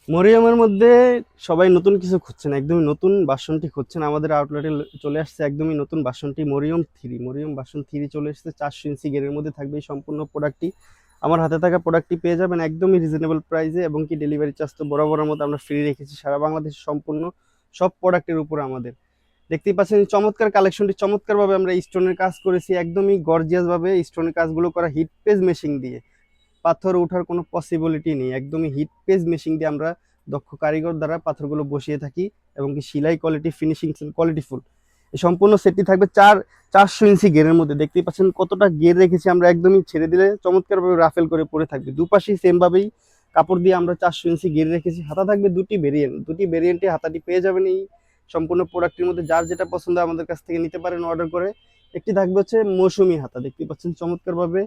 মরিয়মের মধ্যে সবাই নতুন কিছু খুঁজছেন, একদমই নতুন বাসনটি খুঁজছেন। আমাদের আউটলেটে চলে আসছে একদমই নতুন বাসনটি মরিয়ম বাসন থ্রি চলে এসেছে। 400 ইঞ্চি গেরের মধ্যে থাকবে এই সম্পূর্ণ প্রোডাক্টটি। আমার হাতে থাকা প্রোডাক্টটি পেয়ে যাবেন একদমই রিজনেবল প্রাইসে, এবং কি ডেলিভারি চার্জ তো বরাবরের মতো আমরা ফ্রি রেখেছি সারা বাংলাদেশে সম্পূর্ণ সব প্রোডাক্টের উপর আমাদের। দেখতেই পাচ্ছেন চমৎকার কালেকশনটি, চমৎকারভাবে আমরা স্টোনের কাজ করেছি, একদমই গর্জিয়াস ভাবে স্টোনের কাজগুলো করা হিট পেজ মেশিন দিয়ে। পাথর ওঠার কোনো পসিবিলিটি নেই, একদমই হিট পেজ মেশিন দিয়ে আমরা দক্ষ কারিগর দ্বারা পাথরগুলো বসিয়ে থাকি, এবং কি সেলাই কোয়ালিটি, ফিনিশিং কোয়ালিটি ফুল। এই সম্পূর্ণ সেটটি থাকবে 400 ইঞ্চি গেরের মধ্যে। দেখতেই পাচ্ছেন কতটা গের রেখেছি আমরা, একদমই ছেড়ে দিলে চমৎকারভাবে রাফেল করে পরে থাকবে। দুপাশেই সেম ভাবেই কাপড় দিয়ে আমরা 400 ইঞ্চি গের রেখেছি। হাতা থাকবে দুটি ভেরিয়েন্টে হাতাটি পেয়ে যাবেন এই সম্পূর্ণ প্রোডাক্টের মধ্যে। যার যেটা পছন্দ আমাদের কাছ থেকে নিতে পারেন অর্ডার করে। একটি থাকবে হচ্ছে মৌসুমি হাতা, দেখতে পাচ্ছেন চমৎকারভাবে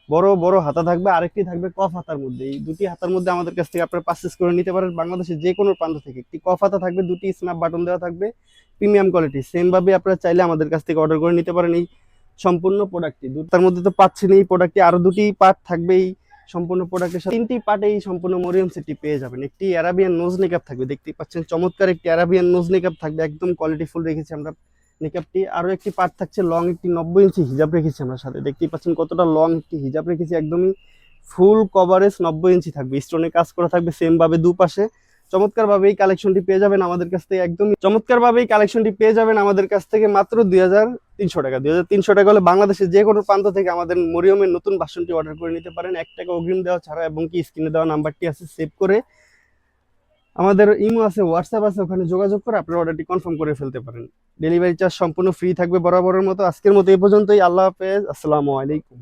বড় বড় হাতা থাকবে, আরেকটি থাকবে কফ হাতার মধ্যে। এই দুটি হাতার মধ্যে আমাদের কাছ থেকে আপনারা পারচেস করে নিতে পারেন বাংলাদেশের যে কোনো প্রান্ত থেকে। একটি কফ হাতা থাকবে, দুটি স্ন্যাপ বাটন দেওয়া থাকবে, প্রিমিয়াম কোয়ালিটি। সেম ভাবে আপনারা চাইলে আমাদের কাছ থেকে অর্ডার করে নিতে পারেন এই সম্পূর্ণ প্রোডাক্টটি। তার মধ্যে তো পাচ্ছেন এই প্রোডাক্টটি, আরো দুটি পার্ট থাকবে এই সম্পূর্ণ প্রোডাক্টের সাথে। তিনটি পার্টে এই সম্পূর্ণ মরিয়ম সেটটি পেয়ে যাবেন। একটি অ্যারাবিয়ান নোজ নেকআপ থাকবে, দেখতেই পাচ্ছেন চমৎকার একটি অ্যারাবিয়ান নোজ নেকআপ থাকবে, একদম কোয়ালিটি ফুল রেখেছি আমরা নেকআপটি। আরো একটি পার্ট থাকছে লং, একটি 90 ইঞ্চি হিজাব রেখেছি আমরা সাথে। দেখতেই পাচ্ছেন কতটা লং একটি হিজাব রেখেছি, একদমই ফুল কভারেজ 90 ইঞ্চি থাকবে, স্টোনে কাজ করা থাকবে সেম ভাবে দুপাশে। চমৎকার ভাবে এই কালেকশনটি পেয়ে যাবেন আমাদের কাছ থেকে, একদমই চমৎকার ভাবে এই কালেকশনটি পেয়ে যাবেন আমাদের কাছ থেকে মাত্র 2300 টাকা। 2300 টাকা হলে বাংলাদেশের যে কোনো প্রান্ত থেকে আমাদের মরিয়মের নতুন বাসনটি অর্ডার করে নিতে পারেন 1 টাকা অগ্রিম দেওয়া ছাড়া, এবং কি স্ক্রিনে দেওয়া নাম্বারটি আছে সেভ করে আমাদের ইমো আছে, হোয়াটসঅ্যাপ আছে, ওখানে যোগাযোগ করে আপনার অর্ডারটি কনফার্ম করে ফেলতে পারেন। ডেলিভারি চার্জ সম্পূর্ণ ফ্রি থাকবে বরাবরের মতো। আজকের মতো এই পর্যন্তই। আল্লাহ হাফেজ, আসসালামু আলাইকুম।